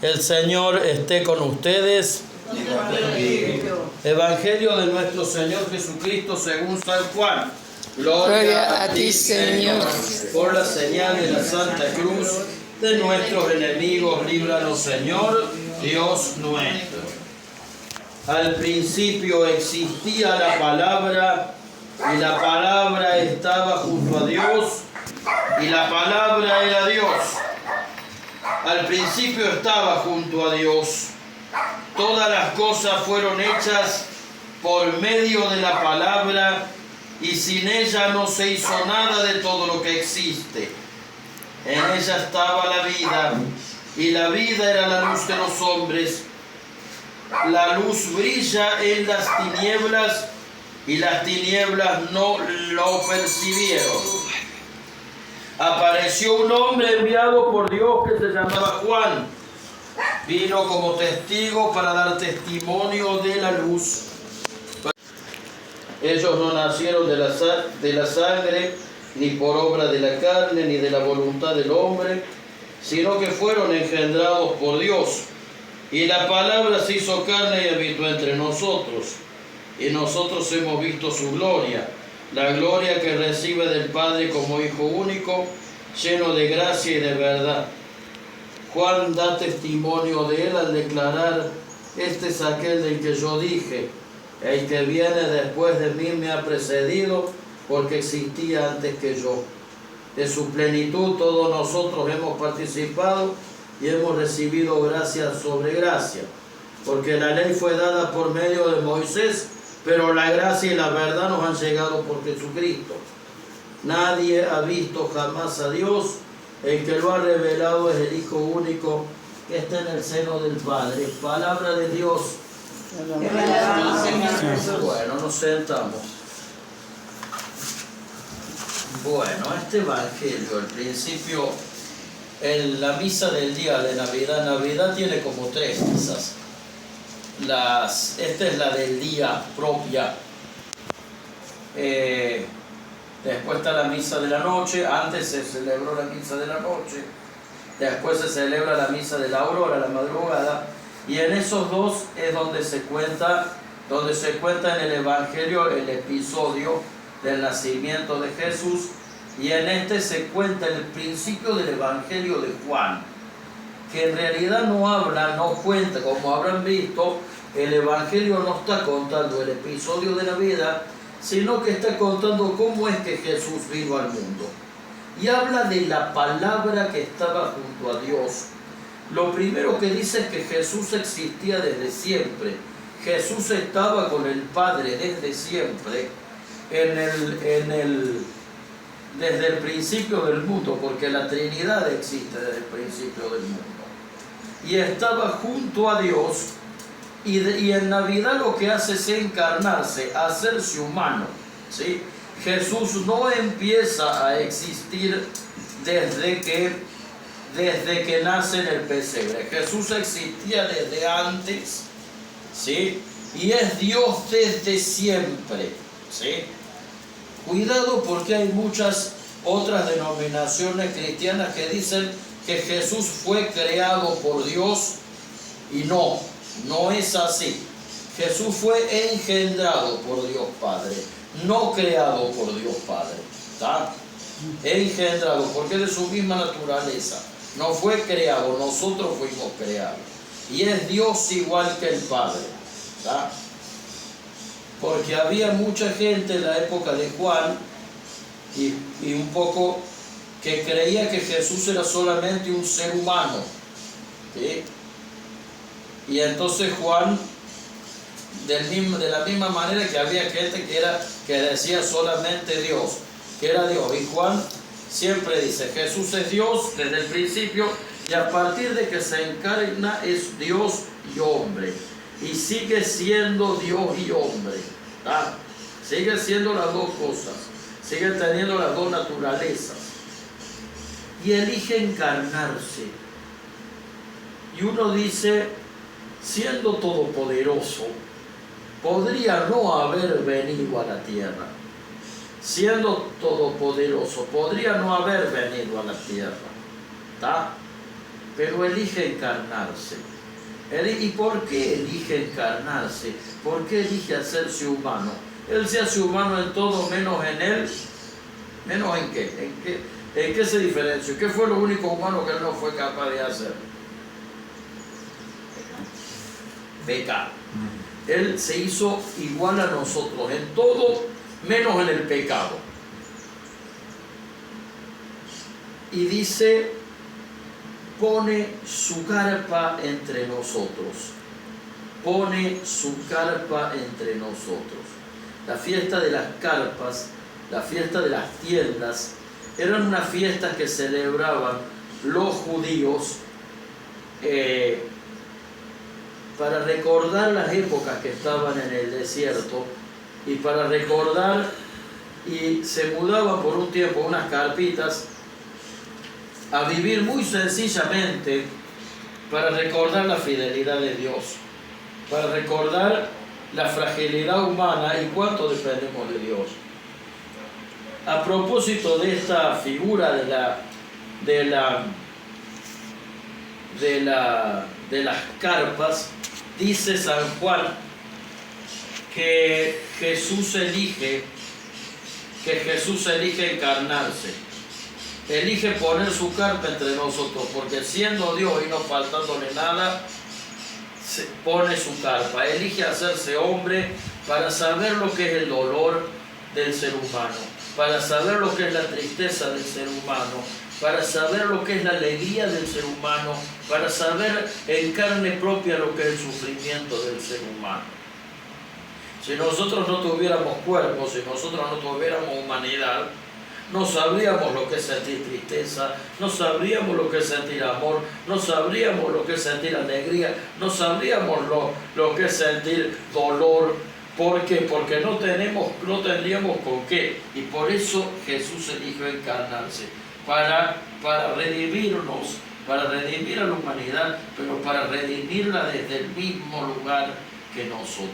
El Señor esté con ustedes. Evangelio de nuestro Señor Jesucristo según San Juan. Gloria a ti, Señor. Por la señal de la Santa Cruz de nuestros enemigos, líbranos, Señor, Dios nuestro. Al principio existía la palabra, y la palabra estaba junto a Dios, y la palabra era Dios. Al principio estaba junto a Dios. Todas las cosas fueron hechas por medio de la palabra, y sin ella no se hizo nada de todo lo que existe. En ella estaba la vida, y la vida era la luz de los hombres. La luz brilla en las tinieblas, y las tinieblas no lo percibieron. Apareció un hombre enviado por Dios que se llamaba Juan. Vino como testigo para dar testimonio de la luz. Ellos no nacieron de la sangre, ni por obra de la carne, ni de la voluntad del hombre, sino que fueron engendrados por Dios. Y la palabra se hizo carne y habitó entre nosotros. Y nosotros hemos visto su gloria, la gloria que recibe del Padre como Hijo único, lleno de gracia y de verdad. Juan da testimonio de él al declarar: este es aquel del que yo dije, el que viene después de mí me ha precedido, porque existía antes que yo. De su plenitud todos nosotros hemos participado y hemos recibido gracia sobre gracia, porque la ley fue dada por medio de Moisés, pero la gracia y la verdad nos han llegado por Jesucristo. Nadie ha visto jamás a Dios. El que lo ha revelado es el Hijo único que está en el seno del Padre. Palabra de Dios. Bueno, nos sentamos. Bueno, este Evangelio, al principio, la misa del día de Navidad. Navidad tiene como 3 misas. Esta es la del día propia. Después está la misa de la noche. Antes se celebró la misa de la noche. Después se celebra la misa de la aurora, la madrugada. Y en esos dos es donde se cuenta en el Evangelio el episodio del nacimiento de Jesús. Y en este se cuenta el principio del Evangelio de Juan, que en realidad no cuenta, como habrán visto, el Evangelio no está contando el episodio de la vida, sino que está contando cómo es que Jesús vino al mundo. Y habla de la palabra que estaba junto a Dios. Lo primero que dice es que Jesús existía desde siempre. Jesús estaba con el Padre desde siempre, desde el principio del mundo, porque la Trinidad existe desde el principio del mundo. Y estaba junto a Dios, y en Navidad lo que hace es encarnarse, hacerse humano, ¿sí? Jesús no empieza a existir desde que nace en el pesebre. Jesús existía desde antes, ¿sí? Y es Dios desde siempre, ¿sí? Cuidado, porque hay muchas otras denominaciones cristianas que dicen que Jesús fue creado por Dios, y no es así. Jesús fue engendrado por Dios Padre, no creado por Dios Padre, ¿está? Engendrado, porque es de su misma naturaleza. No fue creado, nosotros fuimos creados. Y es Dios igual que el Padre, ¿está? Porque había mucha gente en la época de Juan y un poco que creía que Jesús era solamente un ser humano, ¿sí? Y entonces Juan, de la misma manera que había gente que decía solamente Dios, que era Dios. Y Juan siempre dice: Jesús es Dios desde el principio, y a partir de que se encarna es Dios y hombre. Y sigue siendo Dios y hombre, ¿tá? Sigue siendo las dos cosas, sigue teniendo las dos naturalezas. Y elige encarnarse. Y uno dice, siendo todopoderoso, podría no haber venido a la tierra. Siendo todopoderoso, podría no haber venido a la tierra, ¿tá? pero elige encarnarse. ¿Y por qué elige encarnarse? ¿Por qué elige hacerse humano? Él se hace humano en todo menos en él. ¿Menos en qué? ¿En qué se diferenció? ¿Qué fue lo único humano que él no fue capaz de hacer? Pecar. Él se hizo igual a nosotros en todo menos en el pecado. Y dice, pone su carpa entre nosotros. Pone su carpa entre nosotros. La fiesta de las carpas, la fiesta de las tiendas, eran unas fiestas que celebraban los judíos para recordar las épocas que estaban en el desierto y para recordar, y se mudaban por un tiempo unas carpitas a vivir muy sencillamente para recordar la fidelidad de Dios, para recordar la fragilidad humana y cuánto dependemos de Dios. A propósito de esta figura de las carpas, dice San Juan que Jesús elige encarnarse, elige poner su carpa entre nosotros, porque siendo Dios y no faltándole nada, pone su carpa, elige hacerse hombre para saber lo que es el dolor del ser humano, para saber lo que es la tristeza del ser humano, para saber lo que es la alegría del ser humano, para saber en carne propia lo que es el sufrimiento del ser humano. Si nosotros no tuviéramos cuerpo, si nosotros no tuviéramos humanidad, no sabríamos lo que es sentir tristeza, no sabríamos lo que es sentir amor, no sabríamos lo que es sentir alegría, no sabríamos lo que es sentir dolor. ¿Por qué? Porque no tendríamos con qué. Y por eso Jesús eligió encarnarse, para redimirnos, para redimir a la humanidad, pero para redimirla desde el mismo lugar que nosotros.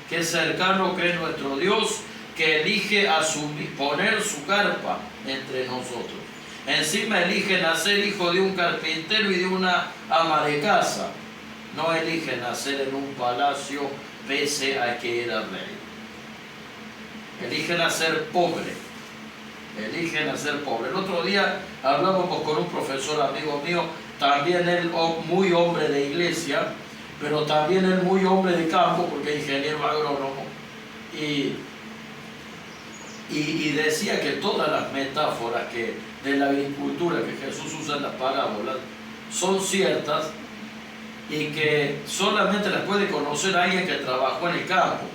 Qué cercano que es nuestro Dios, que elige poner su carpa entre nosotros. Encima elige nacer hijo de un carpintero y de una ama de casa. No elige nacer en un palacio pese a que era rey. Elige nacer pobre. Elige nacer pobre. El otro día hablábamos con un profesor amigo mío, también él muy hombre de iglesia, pero también él muy hombre de campo, porque es ingeniero agrónomo. Y decía que todas las metáforas de la agricultura que Jesús usa en las parábolas son ciertas y que solamente las puede conocer alguien que trabajó en el campo.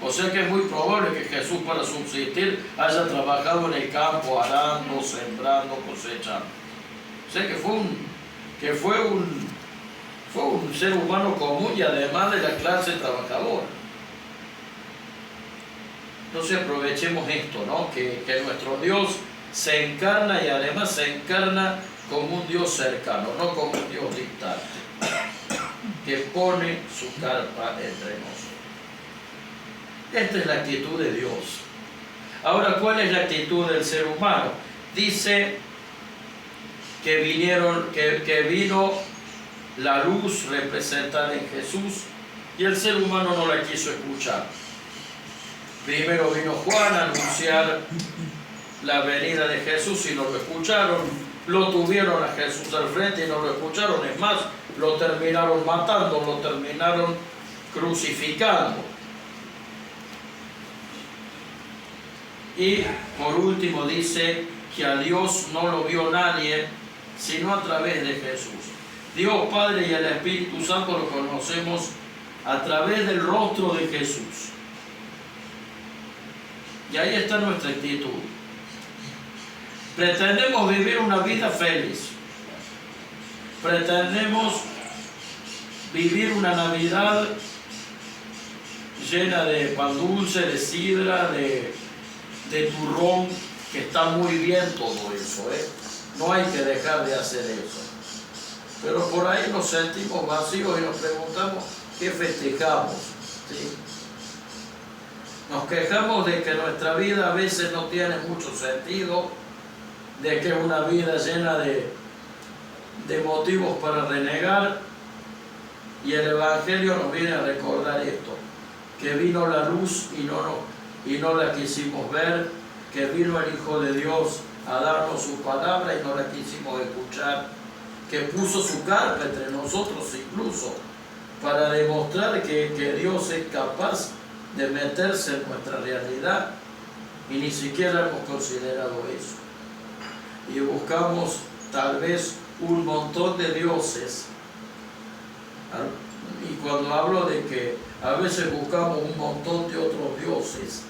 O sea que es muy probable que Jesús, para subsistir, haya trabajado en el campo, arando, sembrando, cosechando. O sea que fue un ser humano común y además de la clase trabajadora. Entonces aprovechemos esto, ¿no? Que nuestro Dios se encarna y además se encarna como un Dios cercano, no como un Dios distante, que pone su carpa entre nosotros. Esta es la actitud de Dios. Ahora, ¿cuál es la actitud del ser humano? Dice que vino la luz representada en Jesús y el ser humano no la quiso escuchar. Primero vino Juan a anunciar la venida de Jesús y no lo escucharon. Lo tuvieron a Jesús al frente y no lo escucharon. Es más, lo terminaron matando, lo terminaron crucificando. Y por último dice que a Dios no lo vio nadie, sino a través de Jesús. Dios Padre y el Espíritu Santo lo conocemos a través del rostro de Jesús. Y ahí está nuestra actitud. Pretendemos vivir una vida feliz. Pretendemos vivir una Navidad llena de pan dulce, de sidra, de turrón, que está muy bien todo eso, ¿eh? No hay que dejar de hacer eso. Pero por ahí nos sentimos vacíos y nos preguntamos qué festejamos, ¿sí? Nos quejamos de que nuestra vida a veces no tiene mucho sentido, de que es una vida llena de motivos para renegar, y el Evangelio nos viene a recordar esto, que vino la luz y no la quisimos ver, que vino el Hijo de Dios a darnos su palabra y no la quisimos escuchar, que puso su carpa entre nosotros incluso para demostrar que Dios es capaz de meterse en nuestra realidad, y ni siquiera hemos considerado eso. Y buscamos tal vez un montón de dioses. Y cuando hablo de que a veces buscamos un montón de otros dioses,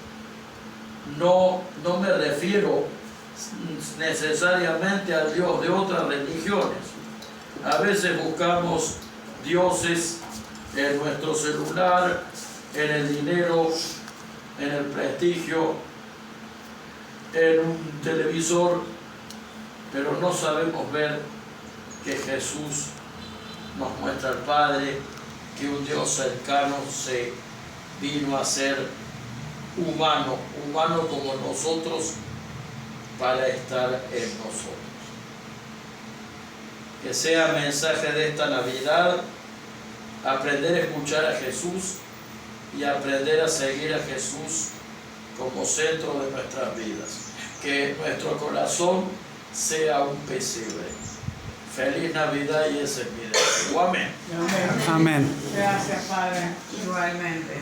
no me refiero necesariamente al Dios de otras religiones. A veces buscamos dioses en nuestro celular, en el dinero, en el prestigio, en un televisor, pero no sabemos ver que Jesús nos muestra al Padre, que un Dios cercano se vino a ser humano como nosotros, para estar en nosotros. Que sea mensaje de esta Navidad aprender a escuchar a Jesús y aprender a seguir a Jesús como centro de nuestras vidas. Que nuestro corazón sea un pesebre. Feliz Navidad, y ese es mi deseo. Amén. Amén. Gracias, Padre, igualmente.